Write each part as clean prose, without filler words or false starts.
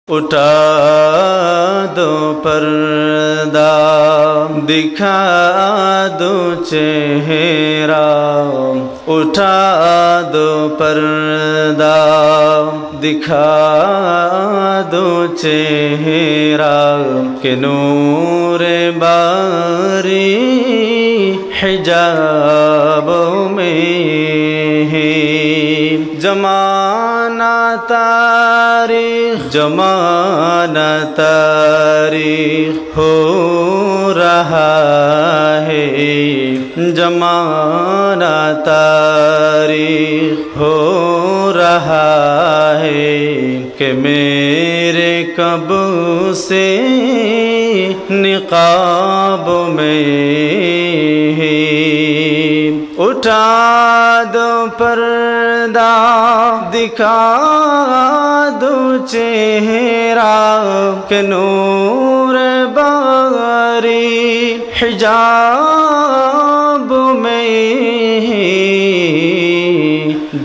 اٹھا دو پردہ دکھا دو چہرہ، اٹھا دو پردہ دکھا دو چہرہ، کہ نور باری حجابوں میں ہے۔ زمانہ تاریخ ہو رہا ہے، زمانہ تاریخ ہو رہا ہے، کہ میرے کب سے نقاب میں ہے۔ اٹھا دو پردہ دکھا دو چہرہ، کہ نور باری حجاب میں ہے۔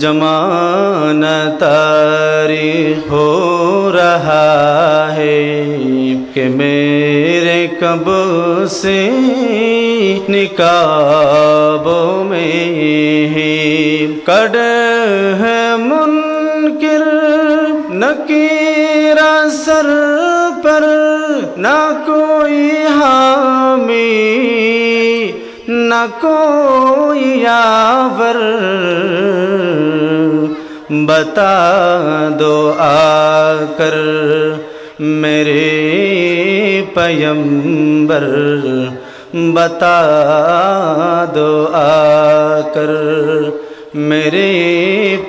زمانہ تاریخ ہو رہا ہے، کہ میرے کب سے نقابوں میں ہے۔ کڑہ ہے منکر نکیر سر پر، نہ کوئی حامی نہ کوئی یاور، بتا دو آ کر میرے پیمبر، بتا دو آ کر میرے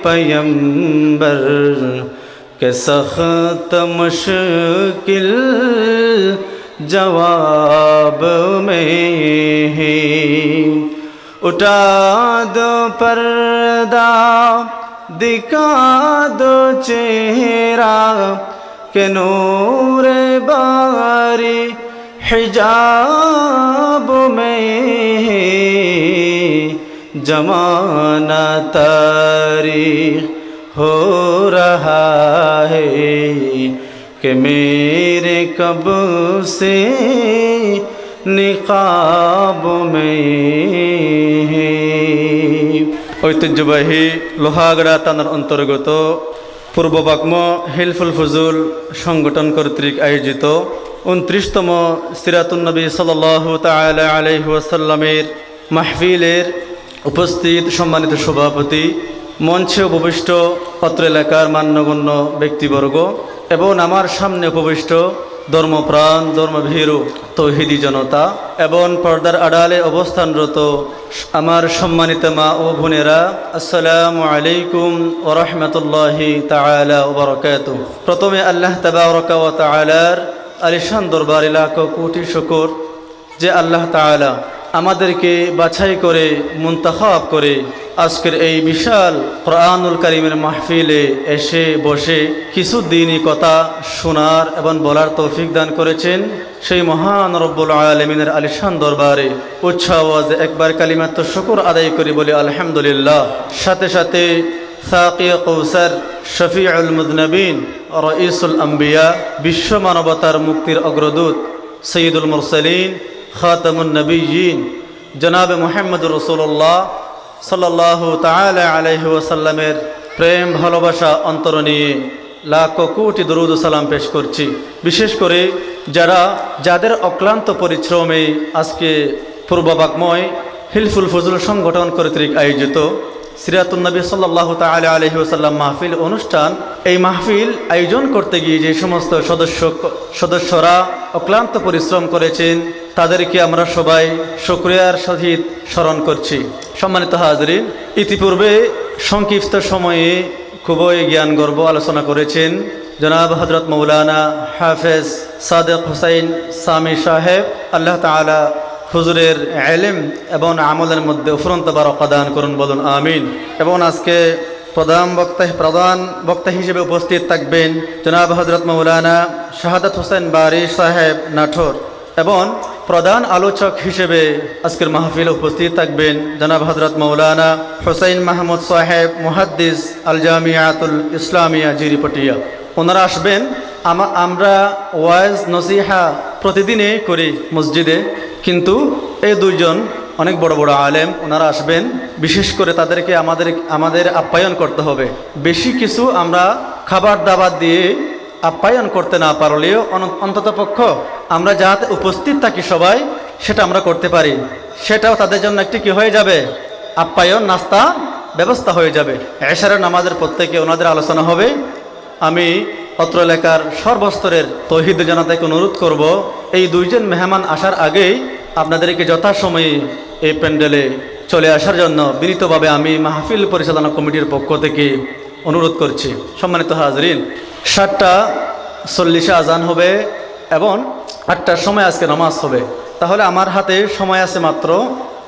پیمبر، کہ سخت مشکل جواب میں ہے۔ اٹھا دو پردہ دکھا دو چہرہ، کہ نور باری حجاب میں ہے۔ زمانہ تاریخ ہو رہا ہے، کہ میرے کب سے نقاب میں ہے۔ ঐতিহ্যবাহী লোহাগড়া থানার অন্তর্গত পূর্ব বাগ্ম হিলফুল ফুজুল সংগঠন কর্তৃক আয়োজিত 29তম সিরাতুন নবী সাল্লাল্লাহু তাআলা আলাইহি ওয়াসাল্লামের মাহফিলের উপস্থিত সম্মানিত সভাপতি, মঞ্চে উপবিষ্ট পত্র এলাকার মান্যগণ্য ব্যক্তিবর্গ এবং আমার সামনে উপবিষ্ট ধর্মপ্রাণ ধর্মভীরু তৌহিদি জনতা এবং পর্দার আড়ালে অবস্থানরত আমার সম্মানিত মা ও বোনেরা, আসসালামু আলাইকুম ওয়া রাহমাতুল্লাহি তাআলা ওয়া বারাকাতুহু। প্রথমে আল্লাহ তাবারক ওয়া তাআলার আলিশান দরবারে লাখো কোটি শুকর যে আল্লাহ তাআলা আমাদেরকে বাছাই করে মুনতাখাব করে আজকের এই বিশাল কোরআনুল কারীমের মাহফিলে এসে বসে কিছু দ্বীনি কথা শোনার এবং বলার তৌফিক দান করেছেন। সেই মহান রব্বুল আলামিনের আলিশান দরবারে উচ্চ আওয়াজে একবার কালিমাত শুকর আদায় করি বলি আলহামদুলিল্লাহ। সাথে সাথে সাকি কৌসার, শফিউল মুযনিবিন, রাইসুল আম্বিয়া, বিশ্ব মানবতার মুক্তির অগ্রদূত, সৈয়দুল মুরসালিন, খাতামুন নবিয়্যিন, জনাবে মুহাম্মদুর রাসূলুল্লাহ সাল্লাল্লাহু তাআলা আলাইহি ওয়াসাল্লামের প্রেম ভালোবাসা অন্তর নিয়ে লাখো কোটি দরুদ ও সালাম পেশ করছি। বিশেষ করে যাদের অক্লান্ত পরিশ্রমে আজকে পূর্ব বাগ্ময় হিলফুল ফুজুল সংগঠন কর্তৃক আয়োজিত সিরাতুন নবী সাল্লাল্লাহু তাআলা আলাইহি ওয়াসাল্লাম মাহফিল অনুষ্ঠান, এই মাহফিল আয়োজন করতে গিয়ে যে সমস্ত সদস্যরা অক্লান্ত পরিশ্রম করেছেন তাদেরকে আমরা সবাই শুকরিয়ার সহিত স্মরণ করছি। সম্মানিত হাজরিন, ইতিপূর্বে সংক্ষিপ্ত সময়ে খুবই জ্ঞানগর্ভ আলোচনা করেছেন জনাব হযরত মৌলানা হাফেজ সাদেক হুসাইন সামি সাহেব। আল্লাহ তাআলা হুজুরের ইলম এবং আমলের মধ্যে উফরন্ত বারাকা দান করুন, বলুন আমিন। এবং আজকে প্রধান বক্তা হিসেবে উপস্থিত থাকবেন জনাব হযরত মৌলানা শাহাদাত হোসেন বারি সাহেব নাটোর, এবং প্রধান আলোচক হিসেবে আজকের মাহফিলে উপস্থিত থাকবেন জনাব হযরত মৌলানা হুসাইন মাহমুদ সাহেব মুহাদ্দিস আল জামিয়াতুল ইসলামিয়া জিরিপটিয়া। ওনারা আসবেন আমরা ওয়াজ নসিহা প্রতিদিনে করি মসজিদে, কিন্তু এই দুইজন অনেক বড় বড় আলেম, ওনারা আসবেন। বিশেষ করে তাদেরকে আমাদের আপ্যায়ন করতে হবে। বেশি কিছু আমরা খাবার দাবার দিয়ে আপ্যায়ন করতে না পারলেও অন্ততপক্ষ আমরা যাতে উপস্থিত থাকি সবাই, সেটা আমরা করতে পারি। সেটাও তাদের জন্য একটি কি হয়ে যাবে, আপ্যায়ন, নাস্তা ব্যবস্থা হয়ে যাবে। এশারের নামাজের প্রত্যেকে ওনাদের আলোচনা হবে। আমি অত্র এলাকার সর্বস্তরের তৌহিদ জনতাকে অনুরোধ করব, এই দুইজন মেহমান আসার আগেই আপনাদেরকে যথাসময়ে এই প্যান্ডেলে চলে আসার জন্য বিনীতভাবে আমি মাহফিল পরিচালনা কমিটির পক্ষ থেকে অনুরোধ করছি। সম্মানিত হাজরিন, 7:40 আজান হবে এবং 8টার সময় আজকে নামাজ হবে। তাহলে আমার হাতে সময় আছে মাত্র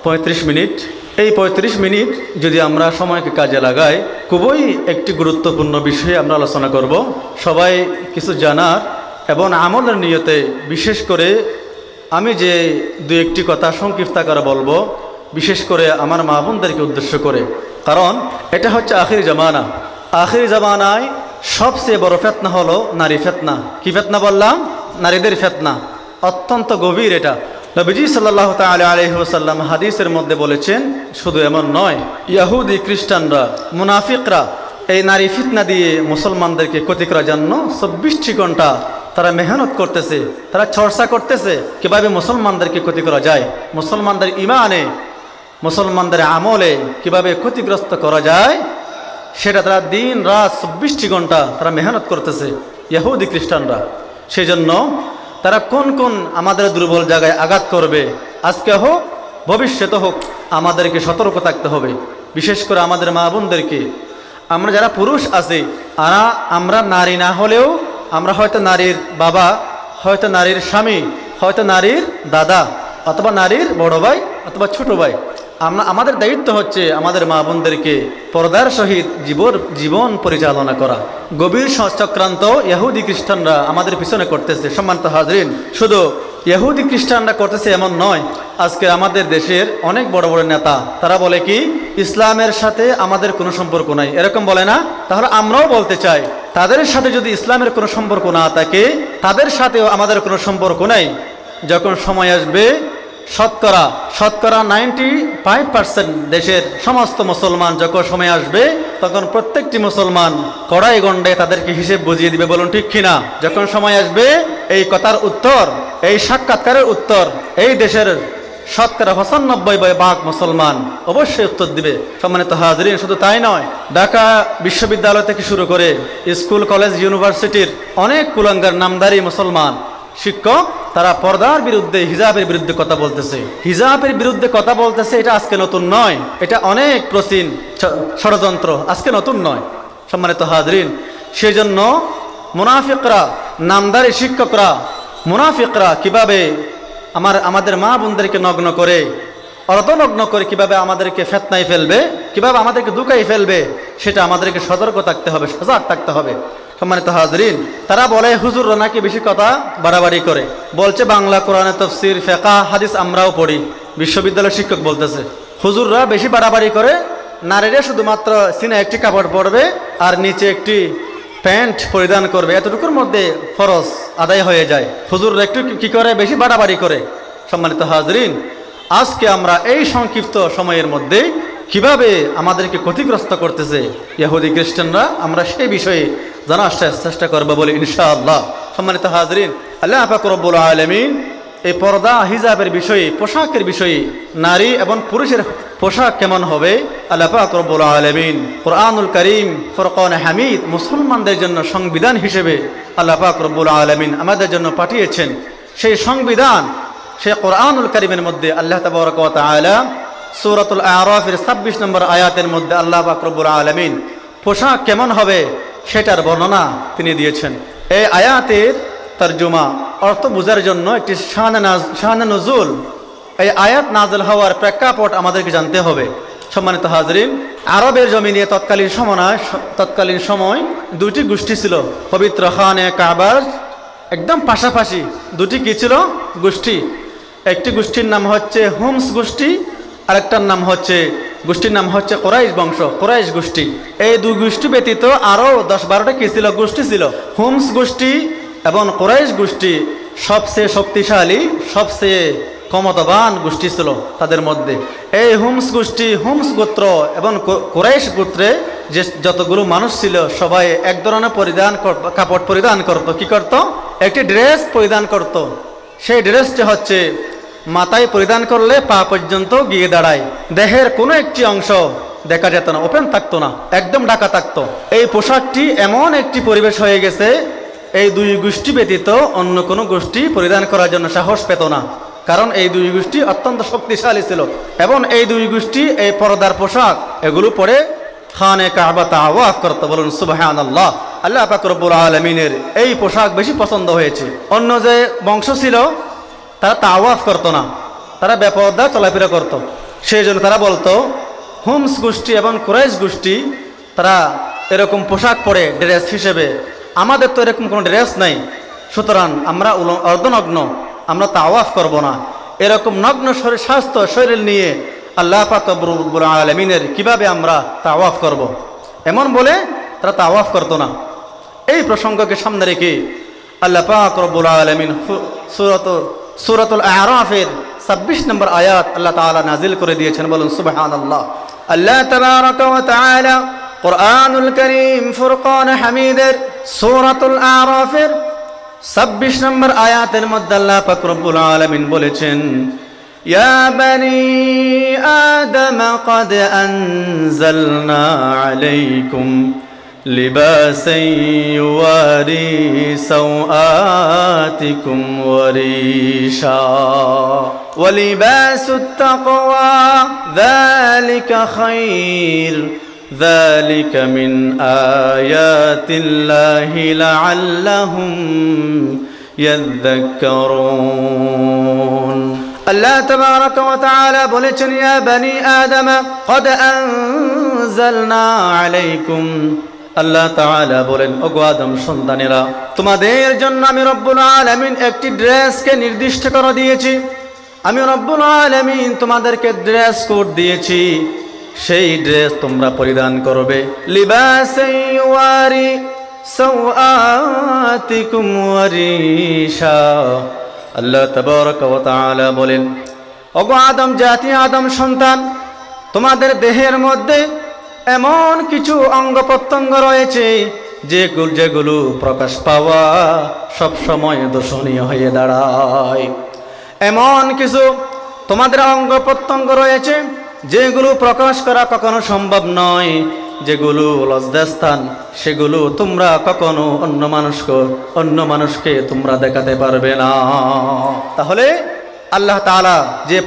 35 মিনিট। এই 35 মিনিট যদি আমরা সময়কে কাজে লাগাই, খুবই একটি গুরুত্বপূর্ণ বিষয়ে আমরা আলোচনা করব। সবাই কিছু জানার এবং আমলের নিয়তে, বিশেষ করে আমি যে দু একটি কথা সংক্ষিপ্ত আকারে বলবো, বিশেষ করে আমার মা বোনদেরকে উদ্দেশ্য করে। কারণ এটা হচ্ছে আখির জামানা। আখির জামানায় সবচেয়ে বড় ফেতনা হলো নারী ফেতনা। কি ফেতনা বললাম? নারীদের ফেতনা। অত্যন্ত গভীর এটা। নবীজি সাল্লাল্লাহু তাআলা আলাইহি ওয়াসাল্লাম হাদিসের মধ্যে বলেছেন, শুধু এমন নয়, ইহুদি খ্রিস্টানরা, মুনাফিকরা এই নারী ফিতনা দিয়ে মুসলমানদেরকে ক্ষতি করার জন্য 24 ঘন্টা তারা মেহনত করতেছে, তারা চর্চা করতেছে কিভাবে মুসলমানদেরকে ক্ষতি করা যায়, মুসলমানদের ইমানে, মুসলমানদের আমলে কিভাবে ক্ষতিগ্রস্ত করা যায়, সেটা তারা দিন রাত 24 ঘন্টা তারা মেহনত করতেছে ইহুদি খ্রিস্টানরা। সেই জন্য তারা কোন কোন আমাদের দুর্বল জায়গায় আঘাত করবে, আজকে হোক ভবিষ্যতে হোক, আমাদেরকে সতর্ক থাকতে হবে। বিশেষ করে আমাদের মা বোনদেরকে, আমরা যারা পুরুষ আছি, আমরা নারী না হলেও আমরা হয়তো নারীর বাবা, হয়তো নারীর স্বামী, হয়তো নারীর দাদা, অথবা নারীর বড় ভাই অথবা ছোট ভাই। আমাদের দায়িত্ব হচ্ছে আমাদের মা বোনদেরকে পর্দার সহিত জীবন পরিচালনা করা। গভীর চক্রান্ত ইহুদি খ্রিস্টানরা আমাদের পিছনে করতেছে। সম্মানিত হাজরিন, শুধু ইহুদি খ্রিস্টানরা করতেছে এমন নয়, আজকে আমাদের দেশের অনেক বড় বড় নেতা তারা বলে কি ইসলামের সাথে আমাদের কোনো সম্পর্ক নাই, এরকম বলে না? তাহলে আমরাও বলতে চাই, তাদের সাথে যদি ইসলামের কোনো সম্পর্ক না থাকে, তাদের সাথেও আমাদের কোনো সম্পর্ক নাই। যখন সময় আসবে, শতকরা 95% দেশের সমস্ত মুসলমান যখন সময় আসবে, তখন প্রত্যেকটি মুসলমান কড়াই গন্ডে তাদেরকে হিসেব বুঝিয়ে দিবে। বলুন ঠিক কিনা? যখন সময় আসবে, এই কথার উত্তর, এই সাক্ষাৎকারের উত্তর এই দেশের শতকরা 95% মুসলমান অবশ্যই উত্তর দিবে। সম্মানিত হাজরিন, শুধু তাই নয়, ঢাকা বিশ্ববিদ্যালয় থেকে শুরু করে স্কুল, কলেজ, ইউনিভার্সিটির অনেক কুলাঙ্গার নামধারী মুসলমান শিক্ষক, তারা পর্দার বিরুদ্ধে, হিজাবের বিরুদ্ধে কথা বলতেছে। হিজাবের বিরুদ্ধে কথা বলতেছে, এটা আজকে নতুন নয়, এটা অনেক প্রাচীন ষড়যন্ত্র, আজকে নতুন নয়। সম্মানিত হাজরিন, সেই জন্য মুনাফিকরা, নামদারি শিক্ষকরা, মুনাফিকরা কিভাবে আমাদের মা বোনদেরকে নগ্ন করে, অর্ধনগ্ন করে কিভাবে আমাদেরকে ফেতনায় ফেলবে, কিভাবে আমাদেরকে দুকাই ফেলবে, সেটা আমাদেরকে সতর্ক থাকতে হবে, সজাগ থাকতে হবে। সম্মানিত হাজরিন, তারা বলে হুজুররা নাকি বেশি কথা বাড়াবাড়ি করে, বলছে বাংলা, কোরআনে তাফসীর, ফিকহ, হাদিস আমরাও পড়ি। বিশ্ববিদ্যালয়ের শিক্ষক বলতেছে হুজুররা বেশি বাড়াবাড়ি করে, নারীরা শুধুমাত্র সিনে একটি কাপড় পরবে আর নিচে একটি প্যান্ট পরিধান করবে, এতটুকুর মধ্যে ফরজ আদায় হয়ে যায়। হুজুররা একটু কি করে, বেশি বাড়াবাড়ি করে। সম্মানিত হাজরিন, আজকে আমরা এই সংক্ষিপ্ত সময়ের মধ্যে কিভাবে আমাদেরকে ক্ষতিগ্রস্ত করতেছে ইহুদি খ্রিস্টানরা, আমরা সেই বিষয়ে জানার চেষ্টা করবো বলে ইনশাআল্লাহ। সম্মানিত হাজরিন, আল্লাহ পাক রব্বুল আলামিন এই পর্দা, হিজাবের বিষয়ে, পোশাকের বিষয়ে, নারী এবং পুরুষের পোশাক কেমন হবে, আল্লাহ পাক রব্বুল আলামিন কুরআনুল কারীম, ফুরকান হামিদ মুসলমানদের জন্য সংবিধান হিসেবে আল্লাহ পাক রব্বুল আলামিন আমাদের জন্য পাঠিয়েছেন। সেই সংবিধান, সেই কুরআনুল কারীমের মধ্যে আল্লাহ তাবারক ওয়া তাআলা সূরাতুল আরাফের 26 নম্বর আয়াতের মধ্যে আল্লাহ পাক রব্বুল আলামিন পোশাক কেমন হবে সেটার বর্ণনা তিনি দিয়েছেন। এই আয়াতের তরজমা, অর্থ বোঝার জন্য একটি শানে নুজুল, এই আয়াত নাযিল হওয়ার প্রেক্ষাপট আমাদেরকে জানতে হবে। সম্মানিত হাজরিন, আরবের জমিনে তৎকালীন সময় দুটি গোষ্ঠী ছিল। পবিত্র খানে কাবার একদম পাশাপাশি দুটি কি ছিল? গোষ্ঠী। একটি গোষ্ঠীর নাম হচ্ছে হুমস গোষ্ঠী, আরেকটার নাম হচ্ছে, গোষ্ঠীর নাম হচ্ছে কুরাইশ বংশ, কুরাইশ গোষ্ঠী। এই দুই গোষ্ঠী ব্যতীত আরও 10-12টা কি ছিল? গোষ্ঠী ছিল। হুমস গোষ্ঠী এবং কুরাইশ গোষ্ঠী সবচেয়ে শক্তিশালী, সবচেয়ে ক্ষমতাবান গোষ্ঠী ছিল তাদের মধ্যে। এই হুমস গোত্র এবং কুরাইশ গোত্রে যে যতগুলো মানুষ ছিল সবাই এক ধরনের কাপড় পরিধান করত। কি করত? একটি ড্রেস পরিধান করত। সেই ড্রেসটি হচ্ছে মাথায় পরিধান করলে পা পর্যন্ত গিয়ে দাঁড়ায়, দেহের কোনো একটি অংশ দেখা যেত না, ওপেন থাকতো না, একদম ঢাকা থাকতো। এই পোশাকটি এমন একটি পরিবেশ হয়ে গেছে, এই দুই গোষ্ঠী ব্যতীত অন্য কোনো গোষ্ঠী পরিধান করার জন্য সাহস পেত না, কারণ এই দুই গোষ্ঠী অত্যন্ত শক্তিশালী ছিল। এবং এই দুই গোষ্ঠী এই পর্দার পোশাক এগুলো পরে খানে কাবা তাওয়াফ করতে। বলুন সুবহানাল্লাহ। আল্লাহ পাক রব্বুল আলামিনের এই পোশাক বেশি পছন্দ হয়েছে। অন্য যে বংশ ছিল তারা তাওয়াফ করতো না, তারা বেপরদা চলাফেরা করত। সেই জন্য তারা বলতো হুমস গোষ্ঠী এবং কুরাইশ গোষ্ঠী তারা এরকম পোশাক পরে ড্রেস হিসেবে, আমাদের তো এরকম কোনো ড্রেস নাই, সুতরাং আমরা অর্ধনগ্ন, আমরা তাওয়াফ করব না। এরকম নগ্ন শরীর নিয়ে আল্লাহ পাক রব্বুল আলামিনের কিভাবে আমরা তাওয়াফ করব, এমন বলে তারা তাওয়াফ করতো না। এই প্রসঙ্গকে সামনে রেখে আল্লাহ পাক রব্বুল আলামিন সূরাতুল আরাফের 26 নম্বর আয়াত আল্লাহ তাআলা নাজিল করে দিয়েছেন। বলুন সুবহানাল্লাহ। আল্লাহ তাবারাকা ওয়া তাআলা কুরআনুল কারীম ফুরকান হামিদের সূরাতুল আরাফের 26 নম্বর আয়াতের মধ্যে আল্লাহ পাক রব্বুল আলামিন বলেছেন, ইয়া বনি আদম ক্বাদ আনজালনা আলাইকুম লিবাসান ইউয়ারি সাওআতিকুম ওয়া রিশা ওয়া লিবাসুত তাকওয়া যালিকা খায়র ذلك من آيات الله لعلهم يذكرون الله تبارك وتعالى বলেছেন ইয়া বনি আদম قد أنزلنا عليكم। আল্লাহ তাআলা বলেন, ওগো আদম সন্তানেরা, তোমাদের জন্য আমি রব্বুল আলামিন একটি ড্রেসকে নির্দিষ্ট করে দিয়েছি। আমি রব্বুল আলামিন তোমাদেরকে ড্রেস কোড দিয়েছি, সেই ড্রেস তোমরা পরিধান করবে। লিবাসান ইউয়ারি সাওআতিকুম ওয়া রিশা। আল্লাহ তাবারাকা ওয়া তাআলা বলেন, ওগো আদম জাতি, আদম সন্তান, তোমাদের দেহের মধ্যে এমন কিছু অঙ্গ প্রত্যঙ্গ রয়েছে যেগুলো প্রকাশ পাওয়া সব সময় দর্শনীয় হয়ে দাঁড়ায়। এমন কিছু তোমাদের অঙ্গ প্রত্যঙ্গ রয়েছে যেগুলো প্রকাশ করা কখনো সম্ভব নয়, যেগুলো লজ্জাস্থান, সেগুলো তোমরা কখনো অন্য মানুষকে তোমরা দেখাতে পারবে না। তাহলে আল্লাহ তাআলা যে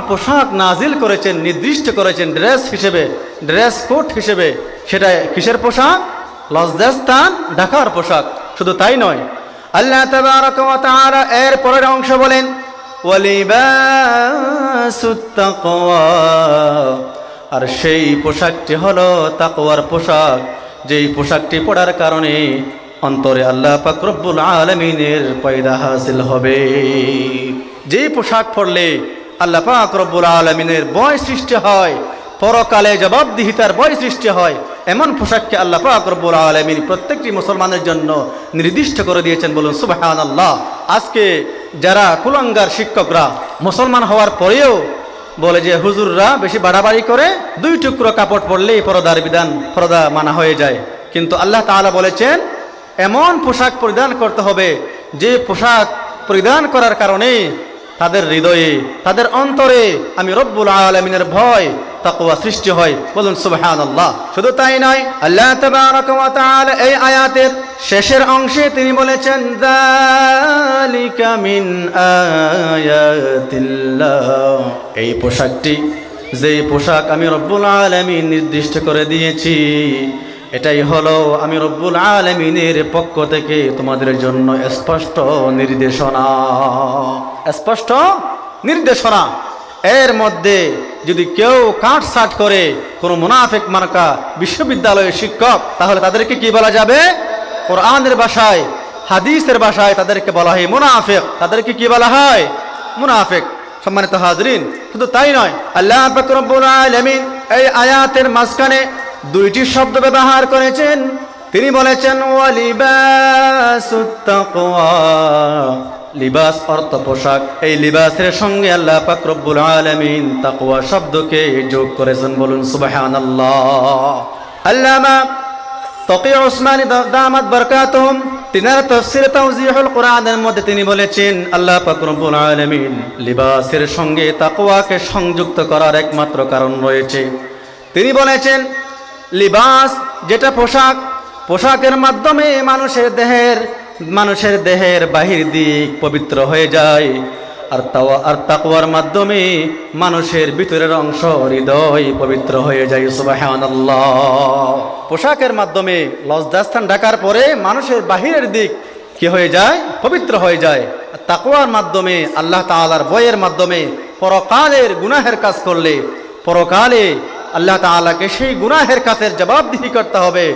পোশাক নাজিল করেছেন, নির্দিষ্ট করেছেন ড্রেস হিসেবে, ড্রেস কোড হিসেবে, সেটা কিসের পোশাক? লজ্জাস্থান ঢাকার পোশাক। শুধু তাই নয়, আল্লাহ তাবারাকা ওয়া তাআলা এর পরের অংশ বলেন, ওয়ালিবাসুত তাকওয়া। আর সেই পোশাকটি হলো তাকওয়ার পোশাক, যেই পোশাকটি পরার কারণে অন্তরে আল্লাহ পাক রব্বুল আলামিনের পয়দা হাসিল হবে। যেই পোশাক পরলে আল্লাহ পাক রব্বুল আলামিনের ভয় সৃষ্টি হয়, পরকালে জবাবদিহিতার ভয় সৃষ্টি হয়, এমন পোশাককে আল্লাহ পাক রব্বুল আলামিন প্রত্যেকটি মুসলমানের জন্য নির্দিষ্ট করে দিয়েছেন। বলুন সুবহানাল্লাহ। আজকে যারা কুলাঙ্গার শিক্ষকরা মুসলমান হওয়ার পরেও বলে যে হুজুররা বেশি বাড়াবাড়ি করে, 2 টুকরো কাপড় পরলেই পর্দা মানা হয়ে যায়। কিন্তু আল্লাহ তাআলা বলেছেন এমন পোশাক পরিধান করতে হবে যে পোশাক পরিধান করার কারণে তাদের হৃদয়ে, তাদের অন্তরে আমি রব্বুল আলামিনের ভয়, তাকওয়া সৃষ্টি হয়। বলুন সুবহানাল্লাহ। শুধু তাই নয়, আল্লাহ তাবারাকা ওয়া তাআলা এই আয়াতের শেষের অংশে তিনি বলেছেন, যালিকা মিন আয়াতিল্লাহ। এই পোশাকটি, যেই পোশাক আমি রব্বুল আলামিন নির্দিষ্ট করে দিয়েছি, এটাই হলো আমি রব্বুল আলামিনের পক্ষ থেকে তোমাদের জন্য স্পষ্ট নির্দেশনা। স্পষ্ট নির্দেশনা। এর মধ্যে যদি কেউ কাটছাট করে, কোনো মুনাফিক মার্কা বিশ্ববিদ্যালয়ের শিক্ষক, তাহলে তাদেরকে কি বলা যাবে? কোরআনের ভাষায়, হাদিসের ভাষায় তাদেরকে বলা হয় মুনাফিক। তাদেরকে কি বলা হয়? মুনাফিক। সম্মানিত হাজরিন, শুধু তাই নয়, আল্লাহ পাক রব্বুল আলামিন এই আয়াতের মাঝখানে 2টি শব্দ ব্যবহার করেছেন। তিনি বলেছেন ওয়ালিবাসুত তাকওয়া, লিবাস অর্থ পোশাক। এই লিবাসের সঙ্গে আল্লাহ পাক রব্বুল আলামিন তাকওয়া শব্দকে যোগ করেছেন, বলুন সুবহানাল্লাহ। আল্লামা তকি উসমানী দামাত বারাকাতুহুম তিনার তাফসীর তাওজিহুল কুরআনের মধ্যে তিনি বলেছেন আল্লাহ পাক রব্বুল আলামিন লিবাসের সঙ্গে তাকওয়াকে সংযুক্ত করার একমাত্র কারণ রয়েছে। তিনি বলেছেন লিবাস যেটা পোশাক, পোশাকের মাধ্যমে মানুষের দেহের বাহির দিক পবিত্র হয়ে যায়, আর তাকওয়ার মাধ্যমে মানুষের ভিতরের অংশ হৃদয় পবিত্র হয়ে যায়। সুবহানাল্লাহ। পোশাকের মাধ্যমে লজ্জাস্থান ঢাকার পরে মানুষের বাহিরের দিক কি হয়ে যায়? পবিত্র হয়ে যায়। তাকওয়ার মাধ্যমে আল্লাহ তাআলার ভয়ের মাধ্যমে পরকালের গুনাহের কাজ করলে পরকালে আল্লাহ তাআলাকে সেই গুনাহের কাজের জবাবদিহি করতে হবে,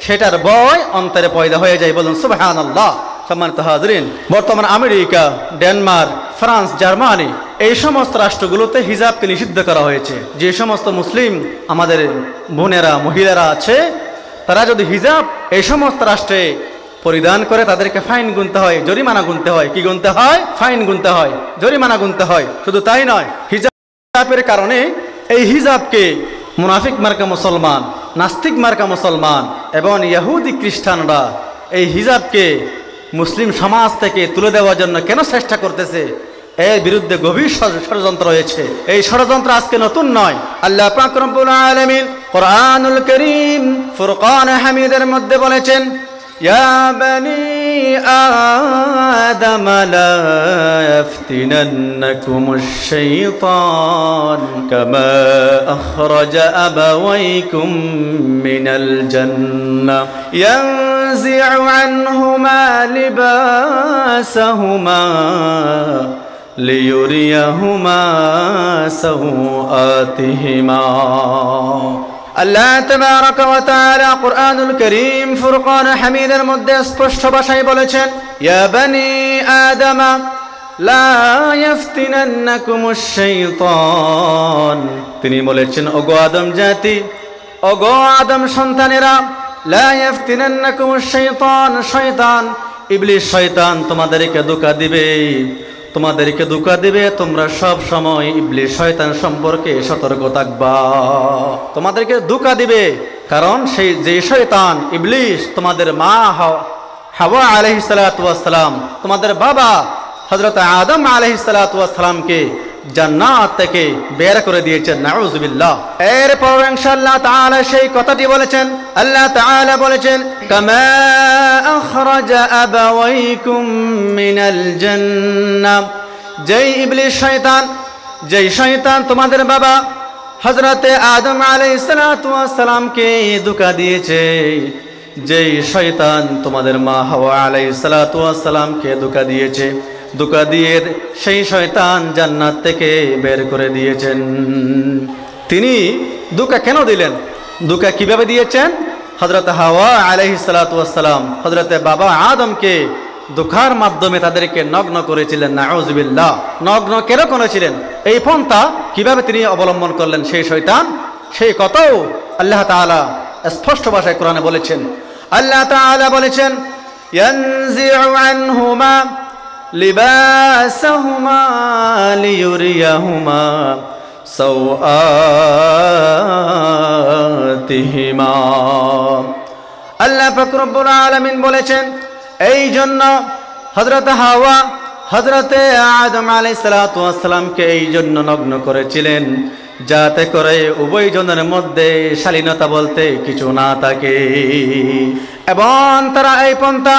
সেটার ভয় অন্তরে পয়দা হয়ে যায়, বলুন সুবহানাল্লাহ। সম্মানিত হাজরিন, বর্তমান আমেরিকা, ডেনমার্ক, ফ্রান্স, জার্মানি এই সমস্ত রাষ্ট্রগুলোতে হিজাবকে নিষিদ্ধ করা হয়েছে। যে সমস্ত মুসলিম আমাদের বোনেরা মহিলারা আছে, তারা যদি হিজাব এই সমস্ত রাষ্ট্রে পরিধান করে তাদেরকে ফাইন গুনতে হয়, জরিমানা গুনতে হয়। কি গুনতে হয়? ফাইন গুনতে হয়, জরিমানা গুনতে হয়। শুধু তাই নয়, হিজাবের কারণে এই হিজাবকে মুনাফিক মার্কা মুসলমান, নাস্তিক মার্কা মুসলমান এবং ইহুদি খ্রিস্টানরা এই হিজাবকে মুসলিম সমাজ থেকে তুলে দেওয়ার জন্য কেন চেষ্টা করতেছে, এর বিরুদ্ধে গভীর ষড়যন্ত্র রয়েছে। এই ষড়যন্ত্র আজকে নতুন নয়। আল্লাহ পাক রব্বুল আলামিন কুরআনুল কারীম ফুরকান হামিদের মধ্যে বলেছেন ইয়া বানি আদম লা ইয়াফতিনান্নাকুমুশ শাইতান কামা আখরাজা আবাওয়াইকুম মিনাল জান্নাহ ইয়ানজি'ু আনহুমা লিবাসাহুমা লিয়ুরিয়াহুমা সাওআতিহিমা। আল্লাহ তাবারাকা ওয়া তাআলা কুরআনুল কারীম ফুরকান হামিদের মধ্যে স্পষ্ট ভাষায় বলেছেন ইয়া বনি আদম লা ইয়াফতিনান্নাকুমুশ শাইতান। তিনি বলেছেন ওগো আদম জাতি, ওগো আদম সন্তানেরা, লা ইয়াফতিনান্নাকুমুশ শাইতান, শয়তান ইবলিস শয়তান তোমাদেরকে ধোঁকা দিবে, তোমাদেরকে ধোঁকা দিবে। তোমরা সব সময় ইবলিস শয়তান সম্পর্কে সতর্ক থাকবা। তোমাদেরকে ধোঁকা দিবে, কারণ সেই যে শয়তান ইবলিস তোমাদের মা হাওয়া আলাইহিস সালাতু ওয়াস সালাম, তোমাদের বাবা হযরত আদম আলাইহিস সালাতু ওয়াস সালামকে জান্নাত থেকে বের করে দিয়েছেন। নাউযুবিল্লাহ। এরপর ইনশাআল্লাহ তাআলা সেই কথাটি বলেছেন, আল্লাহ তাআলা বলেছেন কামা আখরাজা আবাওয়াইকুম মিনাল জান্নাহ। যেই ইবলিস শয়তান, যেই শয়তান তোমাদের বাবা হযরতে আদম আলাইহিস সালাতু ওয়াস সালামকে ধোঁকা দিয়েছে, যেই শয়তান তোমাদের মা হাওয়া আলাইহিস সালাতু ওয়াস সালামকে ধোঁকা দিয়েছে, ধোঁকা দিয়ে সেই শয়তান জান্নাত থেকে বের করে দিয়েছেন। তিনি ধোঁকা কেন দিলেন? ধোঁকা কিভাবে দিয়েছেন? হযরত হাওয়া আলাইহিস সালাতু ওয়াস সালাম হযরতে বাবা আদমকে ধোঁকার মাধ্যমে তাদেরকে নগ্ন করেছিলেন। নাউযুবিল্লাহ। নগ্ন কেন করেছিলেন? এই পন্থা কিভাবে তিনি অবলম্বন করলেন সেই শয়তান, সেই কথাও আল্লাহ তাআলা স্পষ্ট ভাষায় কোরআনে বলেছেন। আল্লাহ তাআলা বলেছেন ইয়ানজি'ু আনহুমা লিবাসাহুমা লিয়ুরিয়াহুমা সাওআতিহিমা। আল্লাহ পাক রব্বুল আলামিন বলেছেন এই জন্য হযরত হাওয়া হযরতে আদম আলাইহিস সালাতু ওয়াস সালামকে এই জন্য নগ্ন করেছিলেন, যাতে করে উভয়জনের মধ্যে শালীনতা বলতে কিছু না থাকে। এবং তারা এই পন্থা,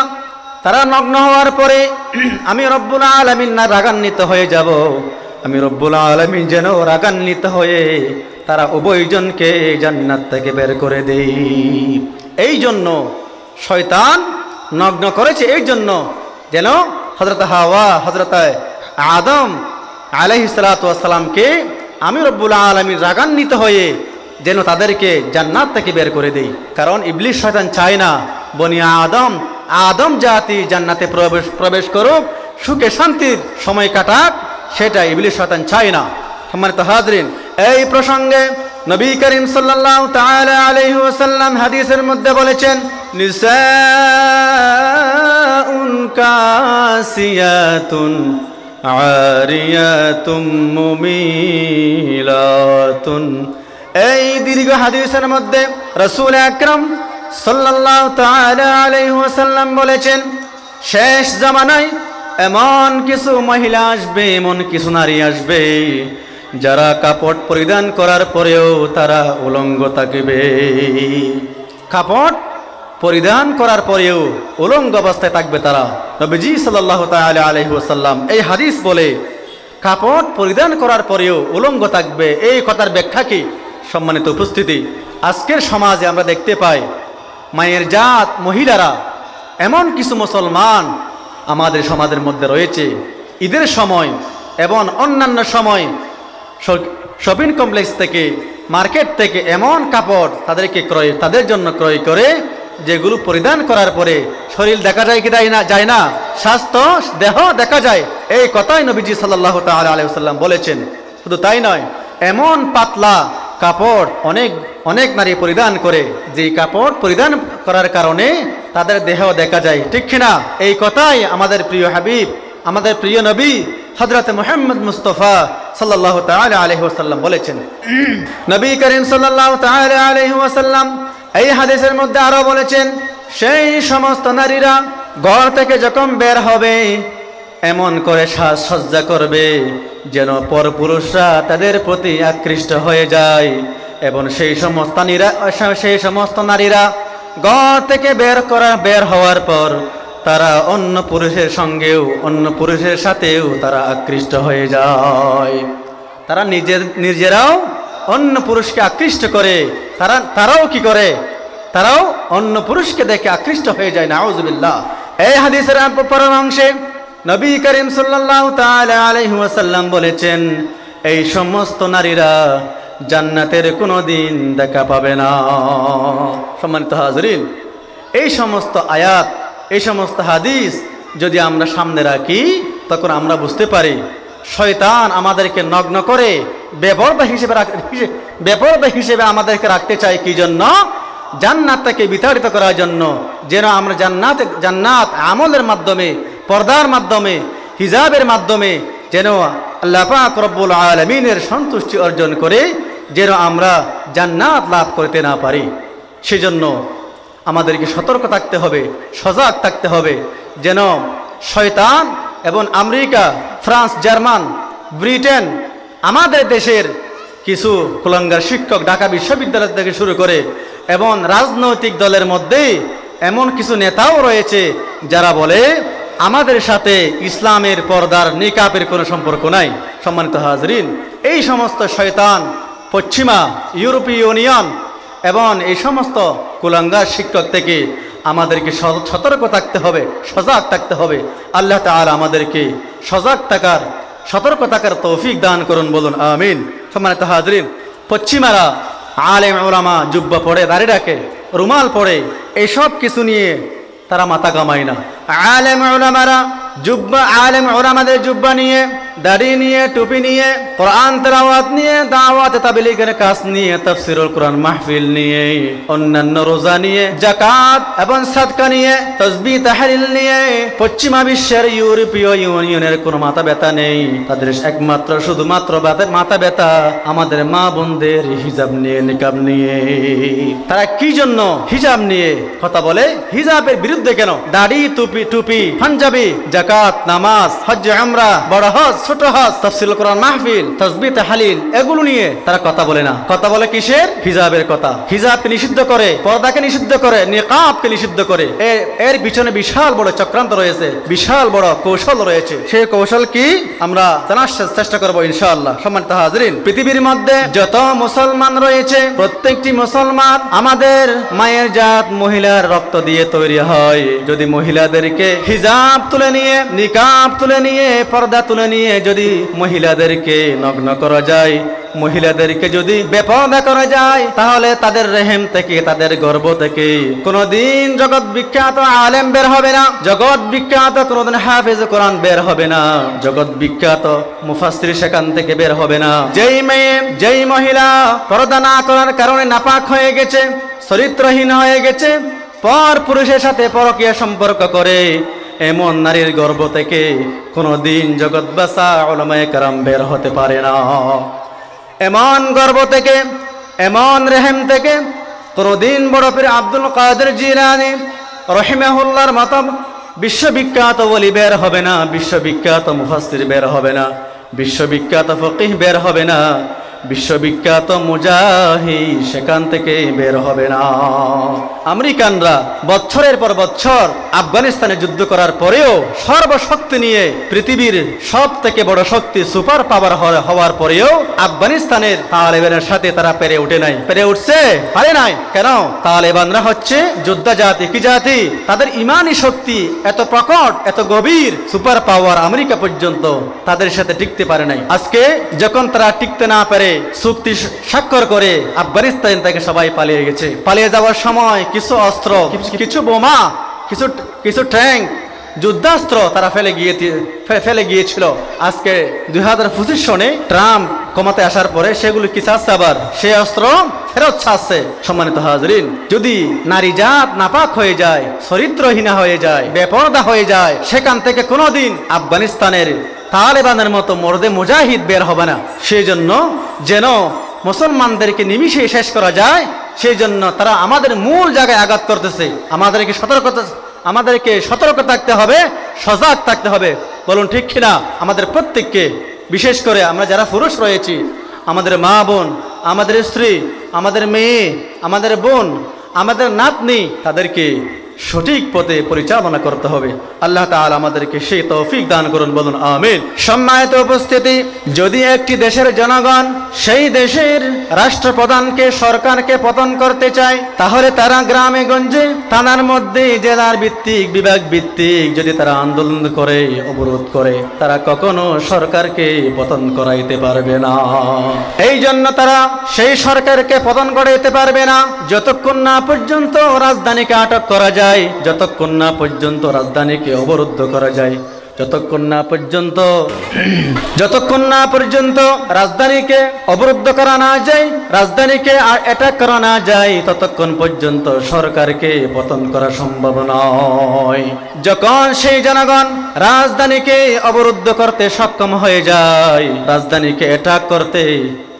তারা নগ্ন হওয়ার পরে আমি রব্বুল আলামিন না রাগান্বিত হয়ে যাব, আমি রব্বুল আলামিন যেন রাগান্বিত হয়ে তারা উভয়জনকে জান্নাত থেকে বের করে দেই। এই জন্য শয়তান নগ্ন করেছে, এই জন্য যেন হযরত হাওয়া হযরত আদম আলাইহিস সালাতু ওয়াস সালামকে আমি রব্বুল আলামিন রাগান্বিত হয়ে যেন তাদেরকে জান্নাত থেকে বের করে দেই। কারণ ইবলিস শয়তান চায় না বনি আদম জাতি জান্নাতে প্রবেশ করুক, সুখে শান্তির সময় কাটাক, সেটা ইবলিস শয়তান চায় না। সম্মানিত হাজরিন, এই প্রসঙ্গে নবী করিম সাল্লাল্লাহু তাআলা আলাইহি ওয়াসাল্লাম হাদিসের মধ্যে বলেছেন নিসাউন কাসিয়াতুন আরিয়াতুম মুমিলাতুন। এই দীর্ঘ হাদিসের মধ্যে রাসূল আকরাম সাল্লাল্লাহু তাআলা আলাইহি ওয়াসাল্লাম বলেছেন, শেষ জামানায় এমন কিছু মহিলা আসবে, এমন কিছু নারী আসবে যারা কাপড় পরিধান করার পরেও তারা উলঙ্গ থাকবে। কাপড় পরিধান করার পরেও উলঙ্গ অবস্থায় থাকবে তারা। নবীজি সাল্লাল্লাহু তাআলা আলাইহি ওয়াসাল্লাম এই হাদিস বলে কাপড় পরিধান করার পরেও উলঙ্গ থাকবে। এই কথার ব্যাখ্যা কি? সম্মানিত উপস্থিতি, আজকের সমাজে আমরা দেখতে পাই মায়ের জাত মহিলারা, এমন কিছু মুসলমান আমাদের সমাজের মধ্যে রয়েছে, ঈদের সময় এবং অন্যান্য সময় শপিং কমপ্লেক্স থেকে, মার্কেট থেকে এমন কাপড় তাদের জন্য ক্রয় করে যেগুলো পরিধান করার পরে শরীর দেখা যায় কি যায় না, স্বাস্থ্য দেহ দেখা যায়। এই কথাই নবীজি সাল্লাল্লাহু তাআলা আলাইহি ওয়াসাল্লাম বলেছেন। শুধু তাই নয়, এমন পাতলা কাপড় অনেক নারী পরিধান করে, যে কাপড় পরিধান করার কারণে তাদের দেহ দেখা যায়, ঠিক কিনা? এই কথাই আমাদের প্রিয় হাবিব, আমাদের প্রিয় নবী হযরত মুহাম্মদ মুস্তাফা সাল্লাল্লাহু তাআলা আলাইহি ওয়াসাল্লাম বলেছেন। নবী করিম সাল্লাল্লাহু তাআলা আলাইহি ওয়াসাল্লাম এই হাদিসের মধ্যে আরো বলেছেন, সেই সমস্ত নারীরা ঘর থেকে যখন বের হবে এমন করে সাজসজ্জা করবে যেন পরপুরুষরা তাদের প্রতি আকৃষ্ট হয়ে যায়, এবং সেই সমস্ত নারীরা ঘর থেকে বের হওয়ার পর তারা অন্য পুরুষের সঙ্গেও, অন্য পুরুষের সাথেও তারা আকৃষ্ট হয়ে যায়। তারা নিজেরাও অন্য পুরুষকে আকৃষ্ট করে, তারাও কি করে? তারাও অন্য পুরুষকে দেখে আকৃষ্ট হয়ে যায়। নাউযুবিল্লাহ। এই হাদিসের পরের অংশে নবী করিম সাল্লাল্লাহু তাআলা আলাইহি ওয়াসাল্লাম বলেছেন, এই সমস্ত নারীরা জান্নাতের কোনো দিন দেখা পাবে না। সম্মানিত হাজরিন, এই সমস্ত আয়াত, এই সমস্ত হাদিস যদি আমরা সামনে রাখি, তখন আমরা বুঝতে পারি শয়তান আমাদেরকে নগ্ন করে বেপরদা হিসেবে আমাদেরকে রাখতে চায়। কি জন্য? জান্নাতকে বিতাড়িত করার জন্য, যেন আমরা জান্নাত আমলের মাধ্যমে, পর্দার মাধ্যমে, হিজাবের মাধ্যমে যেন আল্লাহ পাক রব্বুল আলামিনের সন্তুষ্টি অর্জন করে যেন আমরা জান্নাত লাভ করতে না পারি। সেজন্য আমাদেরকে সতর্ক থাকতে হবে, সজাগ থাকতে হবে, যেন শয়তান এবং আমেরিকা, ফ্রান্স, জার্মান, ব্রিটেন, আমাদের দেশের কিছু কুলাঙ্গার শিক্ষক, ঢাকা বিশ্ববিদ্যালয় থেকে শুরু করে এবং রাজনৈতিক দলের মধ্যে এমন কিছু নেতাও রয়েছে যারা বলে আমাদের সাথে ইসলামের পর্দার নিকাবের কোনো সম্পর্ক নাই। সম্মানিত হাজরিন, এই সমস্ত শয়তান, পশ্চিমা, ইউরোপীয় ইউনিয়ন এবং এই সমস্ত কুলাঙ্গার শিক্ষক থেকে আমাদেরকে সতর্ক থাকতে হবে, সজাগ থাকতে হবে। আল্লাহ তাআলা আমাদেরকে সজাগ থাকার, সতর্ক থাকার তৌফিক দান করুন, বলুন আমিন। সম্মানিত হাজরিন, পশ্চিমারা আলেম উলামা জুব্বা পড়ে, দাড়ি রাখে, রুমাল পড়ে, এইসব কিছু নিয়ে তারা মাথা ঘামায় না। আলেম উলামাদের জুব্বা নিয়ে, দাড়ি নিয়ে, টুপি নিয়ে, কোরআন তেলাওয়াত নিয়ে, দাওয়াত তাবলীগের কাজ নিয়ে, তাফসীরুল কোরআন মাহফিল নিয়ে, অন্যান্য রোজা নিয়ে, যাকাত এবং সাদকা নিয়ে, তাসবিহ তাহলিল নিয়ে পশ্চিমা বিশ্বের ইউরোপীয় ইউনিয়নের কোনো মাথা ব্যথা নেই। তাদের একমাত্র শুধুমাত্র মাথা ব্যথা আমাদের মা বোনদের হিজাব নিয়ে, নিকাব নিয়ে। তারা কি জন্য হিজাব নিয়ে কথা বলে? হিজাবের বিরুদ্ধে কেন? দাড়ি, টুপি, পাঞ্জাবি, যাকাত, নামাজ, হজ, উমরা, বড় হজ, ছোট হজ, তাফসীরুল কোরআন মাহফিল, তাসবিহ তাহলিল, এগুলো নিয়ে তারা কথা বলে না। কথা বলে কিসের? হিজাবের কথা। হিজাবকে নিষিদ্ধ করে, পর্দাকে নিষিদ্ধ করে, নিকাবকে নিষিদ্ধ করে। এর পিছনে বিশাল বড় চক্রান্ত রয়েছে, বিশাল বড় কৌশল রয়েছে। সেই কৌশল কি আমরা জানার চেষ্টা করবো ইনশাআল্লাহ। সম্মানিত হাজরিন, পৃথিবীর মধ্যে যত মুসলমান রয়েছে প্রত্যেকটি মুসলমান আমাদের মায়ের জাত মহিলার রক্ত দিয়ে তৈরি হয়। যদি মহিলাদেরকে হিজাব তুলে নিয়ে, নিকাব তুলে নিয়ে, পর্দা তুলে নিয়ে যদি মহিলাদেরকে নগ্ন করা যায়, মহিলাদেরকে যদি বেপরদা করা যায়, তাহলে তাদের রেহেম থেকে, তাদের গর্ভ থেকে কোনদিন জগৎ বিখ্যাত আলেম বের হবে না, জগৎ বিখ্যাত কোনদিন হাফেজ কোরআন বের হবে না, জগৎ বিখ্যাত মুফাসসির সেখান থেকে বের হবে না। যেই মহিলা পর্দা না করার কারণে নাপাক হয়ে গেছে, চরিত্রহীন হয়ে গেছে, পর পুরুষের সাথে পরকীয়া সম্পর্ক করে, এমন নারীর গর্ভ থেকে কোনোদিন জগৎবাসা উলামায়ে কেরাম বের হতে পারে না। এমন গর্ভ থেকে, এমন রেহেম থেকে কোনোদিন বড় পীর আব্দুল কাদের জিলানী রহিমাহুল্লাহর মতো বিশ্ববিখ্যাত ওলি বের হবে না, বিশ্ববিখ্যাত মুফাসসির বের হবে না, বিশ্ববিখ্যাত ফকিহ বের হবে না, বিশ্ববিখ্যাত মুজাহিদ সেখান থেকে বের হবে না। আমেরিকানরা বছরের পর বছর আফগানিস্তানে যুদ্ধ করার পরেও সর্বশক্তি নিয়ে পৃথিবীর সব থেকে বড় শক্তি সুপার পাওয়ার হওয়ার পরেও আফগানিস্তানের তালেবানের সাথে তারা পেরে উঠে নাই। পেরে উঠছে? পারে নাই। কেন? তালেবানরা হচ্ছে যোদ্ধা জাতি। কি জাতি? তাদের ইমানি শক্তি এত প্রকট, এত গভীর, সুপার পাওয়ার আমেরিকা পর্যন্ত তাদের সাথে টিকতে পারে নাই। আজকে যখন তারা টিকতে না পারে চুক্তি স্বাক্ষর করে আফগানিস্তান থেকে সবাই পালিয়ে গেছে। পালিয়ে যাওয়ার সময় কিছু অস্ত্র, কিছু বোমা, কিছু ট্যাঙ্ক, যুদ্ধাস্ত্র তারা ফেলে গিয়েছিল। আজকে 2025 সনে ট্রাম্প ক্ষমতাতে আসার পরে সেগুলো কি চাচ্ছে? আবার সেই অস্ত্র ফেরত চাচ্ছে। সম্মানিত হাজরিন, যদি নারী জাত নাপাক হয়ে যায়, চরিত্রহীনা হয়ে যায়, বেপরদা হয়ে যায়, সেখান থেকে কোনোদিন আফগানিস্তানের তালেবানের মতো মর্দে মুজাহিদ বের হবে না। সেই জন্য যেন মুসলমানদেরকে নিমিষে শেষ করা যায়, সেই জন্য তারা আমাদের মূল জায়গায় আঘাত করতেছে। আমাদেরকে সতর্ক থাকতে হবে, সজাগ থাকতে হবে। বলুন ঠিক কিনা? আমাদের প্রত্যেককে, বিশেষ করে আমরা যারা পুরুষ রয়েছি, আমাদের মা বোন, আমাদের স্ত্রী, আমাদের মেয়ে, আমাদের বোন, আমাদের নাতনি, তাদেরকে সঠিক পথে পরিচালনা করতে হবে। আল্লাহ তাআলা আমাদেরকে সেই তৌফিক দান করুন, বলুন আমিন। সম্মানিত উপস্থিতি, যদি একটি দেশের জনগণ সেই দেশের রাষ্ট্রপ্রধানকে, সরকারকে পতন করতে চায়, তাহলে তারা গ্রামে গঞ্জে, থানার মধ্যে, জেলার ভিত্তিক, বিভাগ ভিত্তিক যদি তারা আন্দোলন করে, অবরোধ করে, তারা কখনো সরকারকে পতন করাইতে পারবে না। এই জন্য তারা সেই সরকারকে পতন করাইতে পারবে না যতক্ষণ না পর্যন্ত রাজধানীকে আটক করা যায়, যতক্ষণ না পর্যন্ত রাজধানীকে অবরুদ্ধ করা যায়, যতক্ষণ না পর্যন্ত রাজধানীকে অবরুদ্ধ করা না যায়, রাজধানীকে অ্যাটাক করা না যায়, ততক্ষণ পর্যন্ত সরকারকে পতন করা সম্ভব নয়। যখন সেই জনগণ রাজধানীকে অবরুদ্ধ করতে সক্ষম হয়ে যায়, রাজধানীকে অ্যাটাক করতে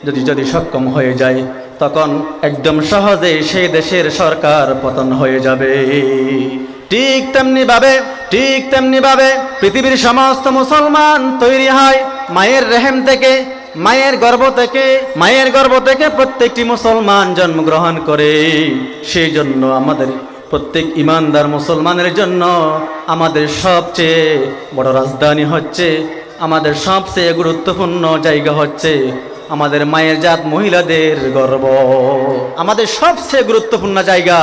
যদি সক্ষম হয়ে যায়, তখন একদম সহজে সেই দেশের সরকার পতন হয়ে যাবে। ঠিক তেমনি ভাবে পৃথিবীর সমস্ত মুসলমান তৈরি হয় মায়ের রেহেম থেকে, মায়ের গর্ভ থেকে প্রত্যেকটি মুসলমান জন্মগ্রহণ করে। সেই জন্য আমাদের প্রত্যেক ইমানদার মুসলমানের জন্য আমাদের সবচেয়ে বড় রাজধানী হচ্ছে, আমাদের সবচেয়ে গুরুত্বপূর্ণ জায়গা হচ্ছে আমাদের মায়ের জাত মহিলাদের গর্ব। আমাদের সবচেয়ে গুরুত্বপূর্ণ জায়গা,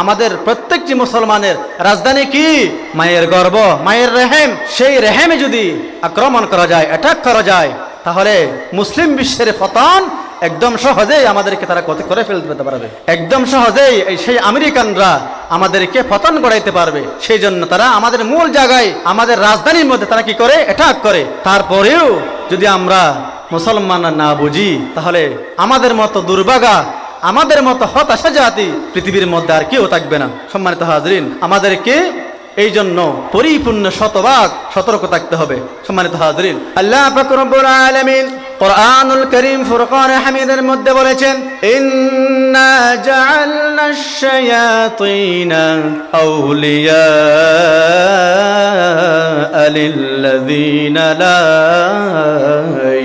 আমাদের প্রত্যেকটি মুসলমানের রাজধানী কি? মায়ের গর্ব, মায়ের রেহেম। সেই রেহেমে যদি আক্রমণ করা যায়, অ্যাটাক করা যায়, তাহলে মুসলিম বিশ্বের পতন একদম সহজেই আমাদেরকে তারা করে ফেলতে পারবে। একদম সহজেই সেই আমেরিকানরা আমাদেরকে পতন করাইতে পারবে। সেই জন্য তারা আমাদের মূল জায়গায়, আমাদের রাজধানীর মধ্যে তারা কি করে? অ্যাটাক করে। তারপরেও যদি আমরা মুসলমান না বুঝি, তাহলে আমাদের মতো দুর্ভাগা, আমাদের মতো হতাশা জাতি পৃথিবীর মধ্যে আর কেউ থাকবে না। সম্মানিত হাজরিন, আমাদেরকে এই জন্য পরিপূর্ণ শতভাগ সতর্ক থাকতে হবে। সম্মানিত হাজরিন, আল্লাহ পাক রব্বুল আলামিন কুরআনুল কারীম ফুরকান হামিদের মধ্যে বলেছেন, ইন্না জাআলনাশ শায়াতিনা আউলিয়া লিল্লাযীনা লা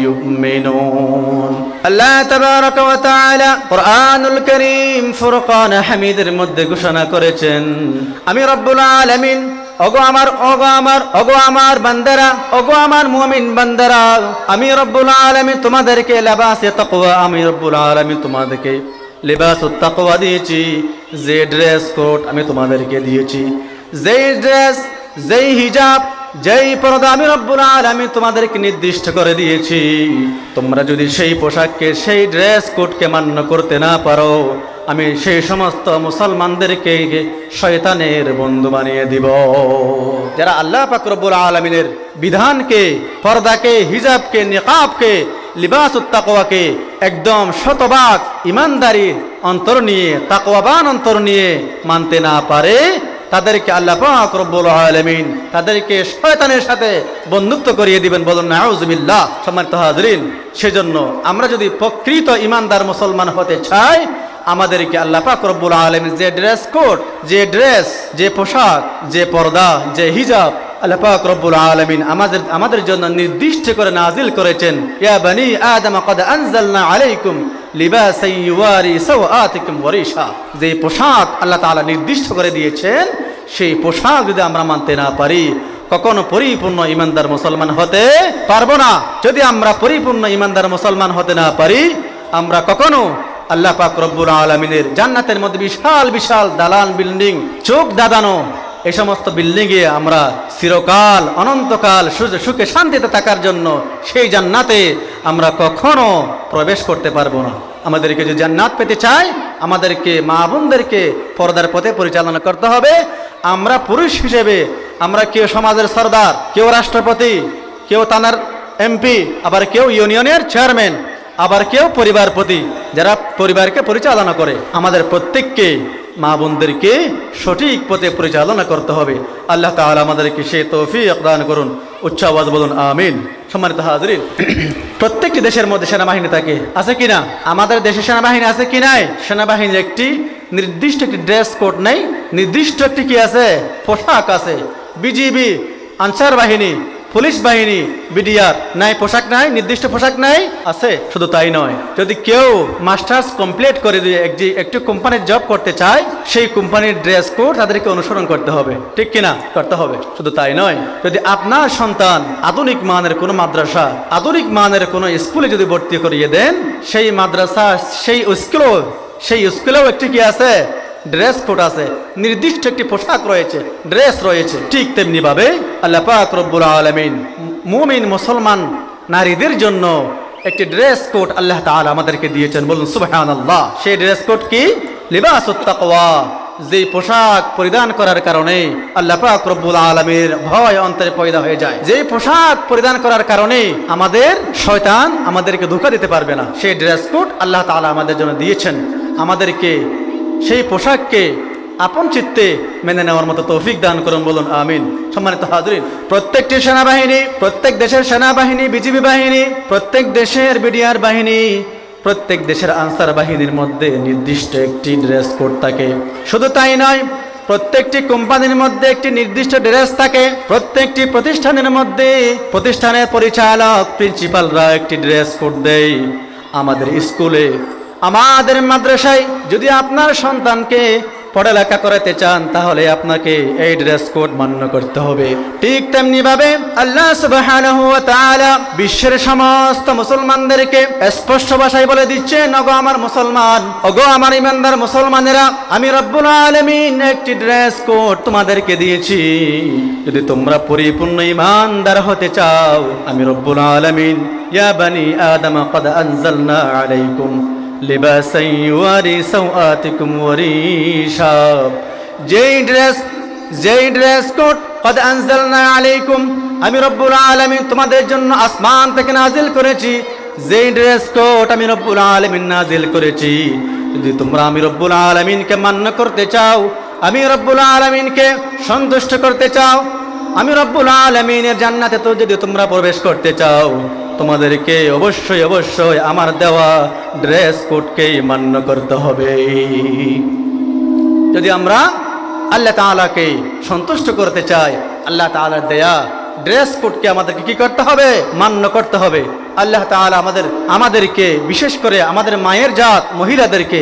ইউমিনুন। আল্লাহ তাবারাকা ওয়া তাআলা কুরআনুল কারীম ফুরকান হামিদের মধ্যে ঘোষণা করেছেন, আমি রব্বুল আলামিন, ওগো আমার বান্দারা, ওগো আমার মুমিন বান্দারা, আমি রব্বুল আলামিন তোমাদেরকে লিবাসে তাকওয়া, আমি রব্বুল আলামিন তোমাদেরকে লিবাসুত তাকওয়া দিয়েছি। যে ড্রেস কোড আমি তোমাদেরকে দিয়েছি, যেই ড্রেস, যেই হিজাব, যেই পর্দা আমি রব্বুল আলামিন তোমাদেরকে নির্দিষ্ট করে দিয়েছি, তোমরা যদি সেই পোশাককে, সেই ড্রেস কোডকে মান্য করতে না পারো, আমি সেই সমস্ত মুসলমানদেরকে শয়তানের বন্ধু বানিয়ে দিব। যারা আল্লাহ পাক রব্বুল আলামিনের বিধানকে, পর্দাকে, হিজাবকে, নিকাবকে, লিবাসুত তাকওয়াকে একদম শতভাগ ইমানদারি অন্তর নিয়ে, তাকওয়াবান অন্তর নিয়ে মানতে না পারে, তাদেরকে আল্লাহ পাক রব্বুল আলামিন তাদেরকে শয়তানের সাথে বন্ধুত্ব করিয়ে দিবেন। বলুন নাউযুবিল্লাহ। সম্মানিত হাজরিন, সেজন্য আমরা যদি প্রকৃত ইমানদার মুসলমান হতে চাই, আমাদেরকে আল্লাহ পাক রব্বুল আলামিন যে ড্রেস কোড, যে ড্রেস, যে পোশাক, যে পর্দা, যে হিজাব আল্লাহ পাক রব্বুল আলামিন আমাদের জন্য নির্দিষ্ট করে নাজিল করেছেন। ইয়া বানি আদম ক্বাদ আনজালনা আলাইকুম লিবাসান ইউয়ারি সাওআতিকুম ওয়া রিশা। যে পোশাক আল্লাহ তাআলা নির্দিষ্ট করে দিয়েছেন, সেই পোশাক যদি আমরা মানতে না পারি, কখনো পরিপূর্ণ ইমানদার মুসলমান হতে পারবো না। যদি আমরা পরিপূর্ণ ইমানদার মুসলমান হতে না পারি, আমরা কখনো আল্লাহ পাক রব্বুল আলামিনের জান্নাতের মধ্যে বিশাল বিশাল দালান বিল্ডিং, চোখ দাদানো এই সমস্ত বিল্ডিংয়ে আমরা চিরকাল, অনন্তকাল সুখে শান্তিতে থাকার জন্য সেই জান্নাতে আমরা কখনো প্রবেশ করতে পারবো না। আমাদেরকে যদি জান্নাত পেতে চাই, আমাদেরকে মা বোনদেরকে পর্দার পথে পরিচালনা করতে হবে। আমরা পুরুষ হিসেবে আমরা কেউ সমাজের সরদার, কেউ রাষ্ট্রপতি, কেউ থানার এমপি, আবার কেউ ইউনিয়নের চেয়ারম্যান, আবার কেউ পরিবারপতি, যারা পরিবারকে পরিচালনা করে। আমাদের প্রত্যেককে, মা বোনদেরকে সঠিক পথে পরিচালনা করতে হবে। আল্লাহ তাআলা আমাদেরকে সেই তৌফিক দান করুন। উচ্চ আওয়াজ বলুন আমিন। সম্মানিত হাজরিন, প্রত্যেকটি দেশের মধ্যে সেনাবাহিনী থাকে, আছে কিনা? আমাদের দেশে সেনাবাহিনী আছে কি নাই? সেনাবাহিনীর একটি নির্দিষ্ট একটি ড্রেস কোড নেই, নির্দিষ্ট একটি কি আছে? পোশাক আছে। বিজিবি, আনসার বাহিনী, পুলিশ বাহিনী, বিডিআর নাই, পোশাক নাই, নির্দিষ্ট পোশাক নাই, আছে। শুধু তাই নয়, যদি কেউ মাস্টার্স কমপ্লিট করে দিয়ে একটি কোম্পানির জব করতে চায়, সেই কোম্পানির ড্রেস কোড তাদেরকে অনুসরণ করতে হবে, ঠিক কিনা? করতে হবে। শুধু তাই নয়, যদি আপনার সন্তান আধুনিক মানের কোনো মাদ্রাসা, আধুনিক মানের কোনো স্কুলে যদি ভর্তি করিয়ে দেন, সেই মাদ্রাসা, সেই স্কুলেও একটি কি আছে? ড্রেস কোড আছে, নির্দিষ্ট একটি পোশাক রয়েছে, ড্রেস রয়েছে। ঠিক তেমনি ভাবে আল্লাহ পাক রব্বুল আলামিন মুমিন মুসলমান নারীদের জন্য একটি ড্রেস কোড আল্লাহ তাআলা আমাদেরকে দিয়েছেন। বলুন সুবহানাল্লাহ। সেই ড্রেস কোড কি? লিবাসুত তাকওয়া। যে পোশাক পরিধান করার কারণে আল্লাহ পাক রব্বুল আলামিনের ভয় অন্তরে পয়দা হয়ে যায়, যে পোশাক পরিধান করার কারণে আমাদের শয়তান আমাদেরকে ধোঁকা দিতে পারবে না, সেই ড্রেস কোড আল্লাহ তাআলা আমাদের জন্য দিয়েছেন। আমাদেরকে সেই পোশাককে আপন চিত্তে মেনে নেওয়ার মতো তৌফিক দান করুন। বলুন আমিন। সম্মানিত হাজরিন, প্রত্যেকটি সেনাবাহিনী, প্রত্যেক দেশের সেনাবাহিনী, বিজিবি বাহিনী, প্রত্যেক দেশের বিডিআর বাহিনী, প্রত্যেক দেশের আনসার বাহিনীর মধ্যে নির্দিষ্ট একটি ড্রেস কোড থাকে। শুধু তাই নয়, প্রত্যেকটি কোম্পানির মধ্যে একটি নির্দিষ্ট ড্রেস থাকে। প্রত্যেকটি প্রতিষ্ঠানের মধ্যে প্রতিষ্ঠানের পরিচালক, প্রিন্সিপালরা একটি ড্রেস কোড দেয়। আমাদের স্কুলে, আমাদের মাদ্রাসায় যদি আপনার সন্তানকে পড়ালেখা করাতে চান, তাহলে আপনাকে এই ড্রেস কোড মান্য করতে হবে। ঠিক তেমনি ভাবে আল্লাহ সুবহানাহু ওয়া তাআলা বিশ্বের সমস্ত মুসলমানদেরকে স্পষ্ট ভাষায় বলে দিচ্ছেন, ওগো আমার মুসলমান, ওগো আমার ইমানদার মুসলমানেরা, আমি রব্বুল আলামিন একটি ড্রেস কোড তোমাদেরকে দিয়েছি। যদি তোমরা পরিপূর্ণ ইমানদার হতে চাও, আমি রব্বুল আলামিন ইয়া বানি আদম ক্বাদ আনজালনা আলাইকুম লিবাসান ইউয়ারি সাওআতিকুম ওয়া রিশা। যেই ড্রেস কোড ক্বাদ আনজালনা আলাইকুম, আমি রব্বুল আলামিন তোমাদের জন্য আসমান থেকে নাজিল করেছি। যেই ড্রেস কোড আমি রব্বুল আলামিন নাজিল করেছি, যদি তোমরা আমি রব্বুল আলামিনকে মান্য করতে চাও, আমি রব্বুল আলামিনকে সন্তুষ্ট করতে চাও, আমি রব্বুল আলামিনের জান্নাতে তো যদি তোমরা প্রবেশ করতে চাও, তোমাদেরকে অবশ্যই অবশ্যই আমার দেওয়া ড্রেস কোডকেই মান্য করতে হবে। যদি আমরা আল্লাহ তাআলাকে সন্তুষ্ট করতে চাই, আল্লাহ তাআলার দেয়া ড্রেস কোডকে আমাদেরকে কি করতে হবে? মান্য করতে হবে। আল্লাহ তাআলা আমাদেরকে, বিশেষ করে আমাদের মায়ের জাত মহিলাদেরকে,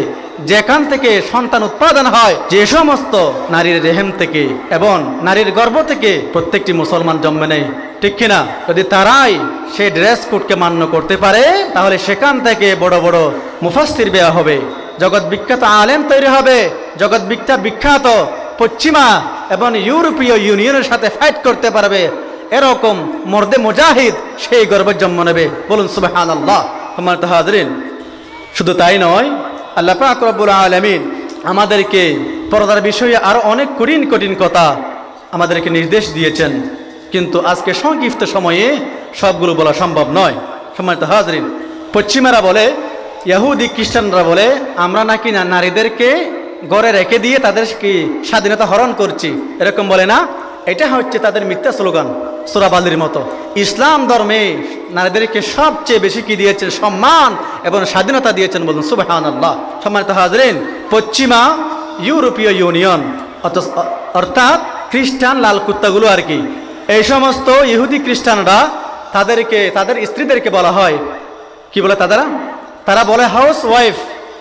যেখান থেকে সন্তান উৎপাদন হয়, যে সমস্ত নারীর রেহেম থেকে এবং নারীর গর্ভ থেকে প্রত্যেকটি মুসলমান জন্ম নেয়, ঠিক কিনা? যদি তারাই সেই ড্রেস কোডকে মান্য করতে পারে, তাহলে সেখান থেকে বড় বড় মুফাসসির বের হবে, জগৎ বিখ্যাত আলেম তৈরি হবে, জগৎ বিখ্যাত পশ্চিমা এবং ইউরোপীয় ইউনিয়নের সাথে ফাইট করতে পারবে, এরকম মর্দে মুজাহিদ সেই গর্ভে জন্ম নেবে। বলুন সুবহানাল্লাহ। সম্মানিত হাজরিন, শুধু তাই নয়, আল্লাহ পাক রব্বুল আলামিন আমাদেরকে পর্দার বিষয়ে আরো অনেক কঠিন কঠিন কথা আমাদেরকে নির্দেশ দিয়েছেন, কিন্তু আজকে সংক্ষিপ্ত সময়ে সবগুলো বলা সম্ভব নয়। সম্মানিত হাজরিন, পশ্চিমারা বলে, ইহুদি খ্রিস্টানরা বলে আমরা নাকি নারীদেরকে ঘরে রেখে দিয়ে তাদের কি স্বাধীনতা হরণ করছি, এরকম বলে না? এটা হচ্ছে তাদের মিথ্যা স্লোগান, সূরা বালির মতো। ইসলাম ধর্মে নারীদেরকে সবচেয়ে বেশি কি দিয়েছেন? সম্মান এবং স্বাধীনতা দিয়েছেন, বলুন সুবহানাল্লাহ। সম্মানিত হাজরিন, পশ্চিমা ইউরোপীয় ইউনিয়ন অর্থাৎ খ্রিস্টান লাল কুত্তাগুলো আর কি, এই সমস্ত ইহুদি খ্রিস্টানরা তাদেরকে তাদের স্ত্রীদেরকে বলা হয় কি বলে? তারা বলে হাউস ওয়াইফ।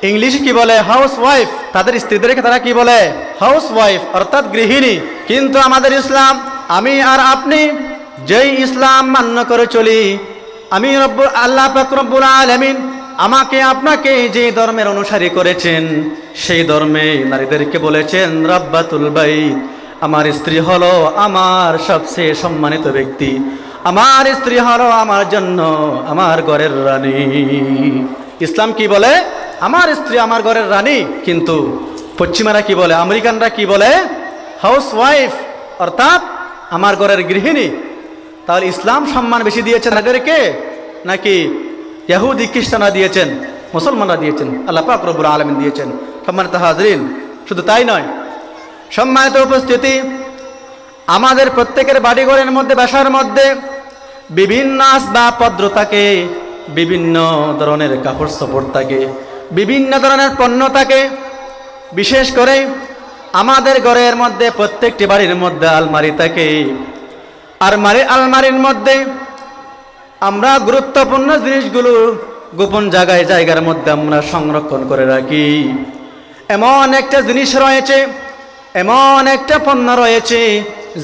ইংলিশে কি বলে? House wife. তাদের স্ত্রীদেরকে তারা কি বলে? হাউস ওয়াইফ অর্থাৎ গৃহিণী। কিন্তু আমাদের ইসলাম, আমি আর আপনি যেই ইসলাম মান্য করে চলি, আমি আল্লাহ পাক রব্বুল আলামিন আমাকে আপনাকে যে ধর্মের অনুসারী করেছেন, সেই ধর্মে নারীদেরকে বলেছেন রাব্বাতুল বাইত। আমার স্ত্রী হলো আমার সবচেয়ে সম্মানিত ব্যক্তি, আমার স্ত্রী হলো আমার জন্য আমার ঘরের রানী। ইসলাম কি বলে? আমার স্ত্রী আমার ঘরের রানী। কিন্তু পশ্চিমারা কি বলে? আমেরিকানরা কি বলে? হাউস ওয়াইফ অর্থাৎ আমার ঘরের গৃহিণী। তাহলে ইসলাম সম্মান বেশি দিয়েছেন তাদেরকে নাকি ইহুদি খ্রিস্টানরা দিয়েছেন? মুসলমানরা দিয়েছেন, আল্লাহ পাক রব্বুল আলামিন দিয়েছেন। সম্মানিত হাজরিন, শুধু তাই নয়, সম্মানিত উপস্থিতি, আমাদের প্রত্যেকের বাড়িঘরের মধ্যে, বাসার মধ্যে বিভিন্ন আসবাবপত্র থাকে, বিভিন্ন ধরনের কাপড় চোপড় থাকে, বিভিন্ন ধরনের পণ্য থাকে। বিশেষ করে আমাদের ঘরের মধ্যে প্রত্যেকটি বাড়ির মধ্যে আলমারি থাকে। আলমারির মধ্যে আমরা গুরুত্বপূর্ণ জিনিসগুলো গোপন জায়গার মধ্যে আমরা সংরক্ষণ করে রাখি। এমন একটা জিনিস রয়েছে, এমন একটা পণ্য রয়েছে,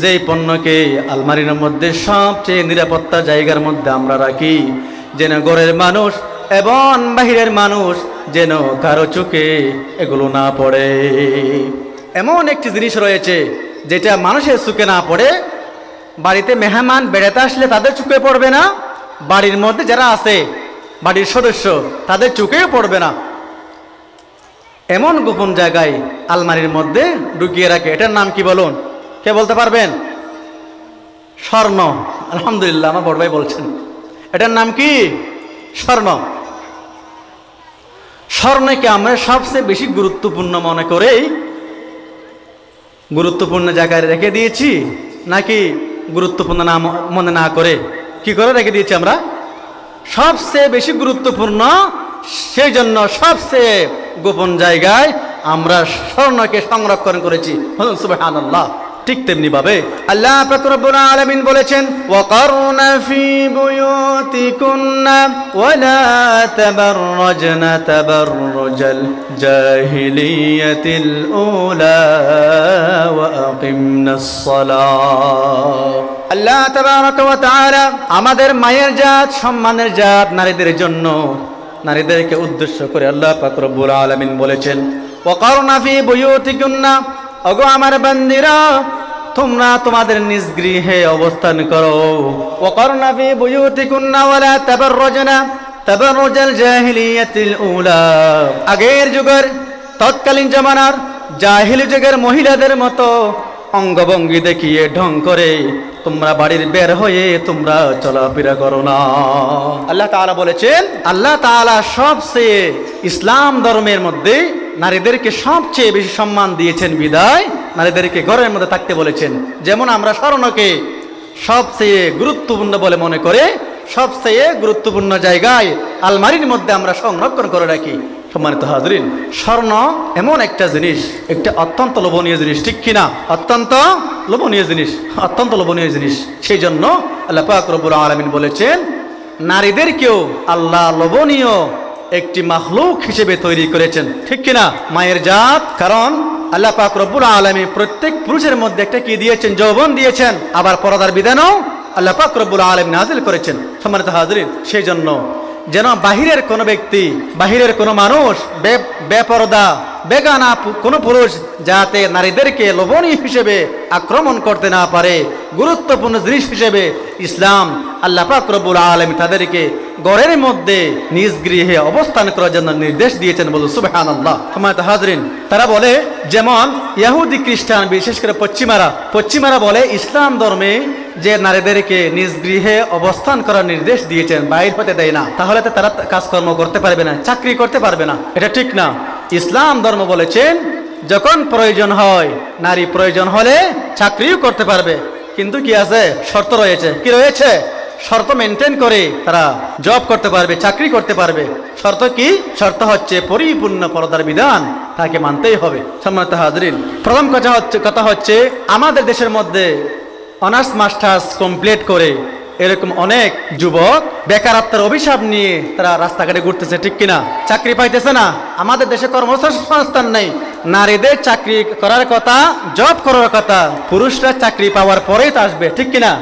যেই পণ্যকে আলমারির মধ্যে সবচেয়ে নিরাপত্তা জায়গার মধ্যে আমরা রাখি, যেন ঘরের মানুষ এবং বাহিরের মানুষ যেন কারো চোখে এগুলো না পড়ে। এমন একটি জিনিস রয়েছে যেটা মানুষের চোখে না পড়ে, বাড়িতে মেহমান বেড়াতে আসলে তাদের চোখে পড়বে না, বাড়ির মধ্যে যারা আছে বাড়ির সদস্য তাদের চোখেও পড়বে না। এমন গোপন জায়গায় আলমারির মধ্যে ঢুকিয়ে রাখে। এটার নাম কি বলুন? কে বলতে পারবেন? স্বর্ণ। আলহামদুলিল্লাহ, আমার বড় ভাই বলছেন। এটার নাম কি? স্বর্ণ। স্বর্ণকে আমরা সবচেয়ে বেশি গুরুত্বপূর্ণ মনে করেই গুরুত্বপূর্ণ জায়গায় রেখে দিয়েছি, নাকি গুরুত্বপূর্ণ না মনে না করে কি করে রেখে দিয়েছি আমরা? সবচেয়ে বেশি গুরুত্বপূর্ণ, সেই জন্য সবচেয়ে গোপন জায়গায় আমরা স্বর্ণকে সংরক্ষণ করেছি। সুবহানাল্লাহ। ঠিক তেমনি ভাবে আল্লাহ পাক রব্বুল আলামিন বলেছেন, ওয়াকারনা ফি বুয়ুতিকুন্না ওয়ালা তাবাররাজনা তাবাররুজাল জাহিলিয়াতিল উলা ওয়া আকিমনাস সালাহ। আল্লাহ তাবারাকা ওয়া তাআলা আমাদের মায়ের জাত, সম্মানের জাত নারীদের জন্য, নারীদেরকে উদ্দেশ্য করে আল্লাহ পাক রব্বুল আলামিন বলেছেন, ওয়াকারনা ফি বুয়ুতিকুন্না, ওগো আমার বান্দিরা তোমরা তোমাদের নিজ গৃহে অবস্থান করো। ওয়াকারনা ফি বুয়ুতিকুন্না ওয়ালা তাবাররাজনা তাবাররুজাল জাহিলিয়াতিল উলা, আগের যুগের তৎকালীন জামানার জাহিলি যুগের মহিলাদের মতো অঙ্গভঙ্গি দেখিয়ে ঢং করে তোমরা বাড়ির বের হয়ে তোমরা চলাফেরা করো না। আল্লাহ তাআলা বলেছেন, আল্লাহ তাআলা সবচেয়ে ইসলাম ধর্মের মধ্যে নারীদেরকে সবচেয়ে বেশি সম্মান দিয়েছেন বিদায় নারীদেরকে ঘরের মধ্যে থাকতে বলেছেন। যেমন আমরা স্বর্ণকে সবচেয়ে গুরুত্বপূর্ণ বলে মনে করে সবচেয়ে গুরুত্বপূর্ণ জায়গায় আলমারির মধ্যে আমরা সংরক্ষণ করে রাখি। সম্মানিত হাজরিন, স্বর্ণ এমন একটা জিনিস, একটা অত্যন্ত লোভনীয় জিনিস, ঠিক কিনা? অত্যন্ত লোভনীয় জিনিস, অত্যন্ত লোভনীয় জিনিস। সেই জন্য আল্লাহ পাক রব্বুল আলামিন বলেছেন, নারীদেরকেও আল্লাহ লোভনীয় একটি মাখলুক হিসেবে তৈরি করেছেন, ঠিক কিনা? মায়ের জাত। কারণ আল্লাহ পাক রব্বুল আলামিন প্রত্যেক পুরুষের মধ্যে একটা কি দিয়েছেন? যৌবন দিয়েছেন। আবার পর্দার বিধানও আল্লাহ পাক রব্বুল আলামিন নাযিল করেছেন। সম্মানিত হাজরিন, সেই জন্য যেন বাহিরের কোনো ব্যক্তি, বাহিরের কোনো মানুষ, বেপরদা বেগানা কোনো পুরুষ যাতে নারীদেরকে লোভনীয় হিসেবে আক্রমণ করতে না পারে, গুরুত্বপূর্ণ জিনিস হিসেবে ইসলাম আল্লাহ পাক রব্বুল আলামিন তাদেরকে ঘরের মধ্যে নিজ গৃহে অবস্থান করার জন্য নির্দেশ দিয়েছেন, বলুন সুবহানাল্লাহ। সম্মানিত হাজরিন, তারা বলে যেমন ইহুদি খ্রিস্টান, বিশেষ করে পশ্চিমারা বলে ইসলাম ধর্মে যে নারীদেরকে নিজ গৃহে অবস্থান করার নির্দেশ দিয়েছেন, বাইর হতে দেয় না, তাহলে তো তারা কাজকর্ম করতে পারবে না, চাকরি করতে পারবে না। এটা ঠিক না। ইসলাম ধর্ম বলেছেন যখন প্রয়োজন হয়, নারী প্রয়োজন হলে চাকরিও করতে পারবে, কিন্তু কি আছে, শর্ত রয়েছে। কি রয়েছে? শর্ত মেনটেন করে তারা জব করতে পারবে, চাকরি করতে পারবে। শর্ত কি? শর্ত হচ্ছে পরিপূর্ণ পর্দার বিধান তাকে মানতেই হবে। সম্মানিত হাজরিন, প্রথম কথা হচ্ছে আমাদের দেশের মধ্যে অনার্স মাস্টার্স কমপ্লিট করে এরকম অনেক যুবক বেকারত্বের অভিশাপ নিয়ে তারা রাস্তাঘাটে ঘুরতেছে, ঠিক কিনা? চাকরি পাইতেছে না। আমাদের দেশে কর্মসংস্থান নেই। নারীদের চাকরি করার কথা, জব করার কথা, পুরুষরা চাকরি পাওয়ার পরেই তো আসবে, ঠিক কিনা?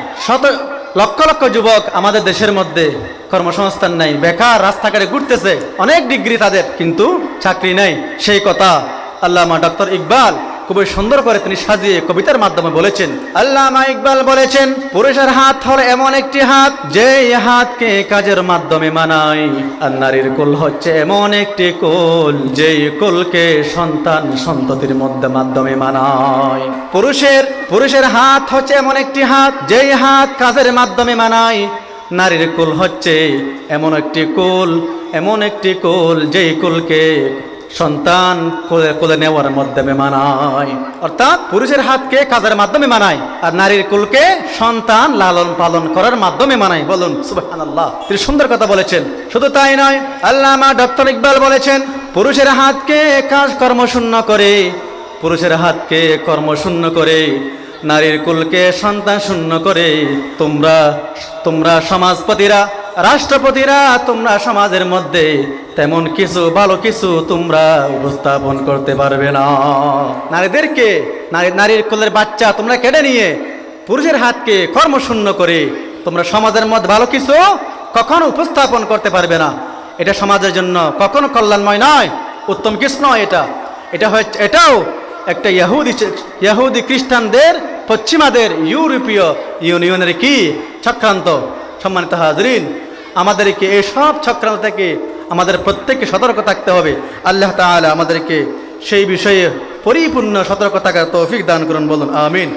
লক্ষ লক্ষ যুবক আমাদের দেশের মধ্যে কর্মসংস্থান নাই, বেকার, রাস্তাঘাটে ঘুরতেছে, অনেক ডিগ্রি তাদের, কিন্তু চাকরি নাই। সেই কথা আল্লামা ডক্টর ইকবাল খুবই সুন্দর করে তিনি সাজিয়ে কবিতার মাধ্যমে বলেছেন। আল্লামা ইকবাল বলেছেন, পুরুষের হাত হলো এমন একটি হাত যে হাতকে কাজের মাধ্যমে মানায়, আর নারীর কোল হচ্ছে এমন একটি কোল যেই কোলকে সন্তান সন্ততির মাধ্যমে মানায়। পুরুষের হাত হচ্ছে এমন একটি হাত যেই হাত কাজের মাধ্যমে মানায়, নারীর কোল হচ্ছে এমন একটি কোল যেই কোলকে সন্তান কোলে নেওয়ার মাধ্যমে মানায়। অর্থাৎ পুরুষের হাতকে কাজের মাধ্যমে মানায়, আর নারীর কুলকে সন্তান লালন পালন করার মাধ্যমে মানায়। বলুন সুবহানাল্লাহ। তিনি সুন্দর কথা বলেছেন। শুধু তাই নয়, আল্লামা ডক্টর ইকবাল বলেছেন, পুরুষের হাতকে কর্মশূন্য করে নারীর কুলকে সন্তান শূন্য করে তোমরা সমাজপতিরা, রাষ্ট্রপতিরা, তোমরা সমাজের মধ্যে তেমন কিছু ভালো কিছু তোমরা উপস্থাপন করতে পারবে না। নারীর কোলের বাচ্চা তোমরা কেড়ে নিয়ে পুরুষের হাতকে কর্মশূন্য করে তোমরা সমাজের মধ্যে ভালো কিছু কখনো উপস্থাপন করতে পারবে না। এটা সমাজের জন্য কখনো কল্যাণময় নয়, উত্তম কিছু নয়। এটাও একটা ইহুদি খ্রিস্টানদের, পশ্চিমাদের, ইউরোপীয় ইউনিয়নের কি চক্রান্ত। সম্মানিত হাজরিন, আমাদেরকে এইসব চক্রান্ত থেকে আমাদের প্রত্যেককে সতর্ক থাকতে হবে। আল্লাহ তাআলা আমাদেরকে সেই বিষয়ে পরিপূর্ণ সতর্ক থাকার তৌফিক দান করুন। বলুন আমিন।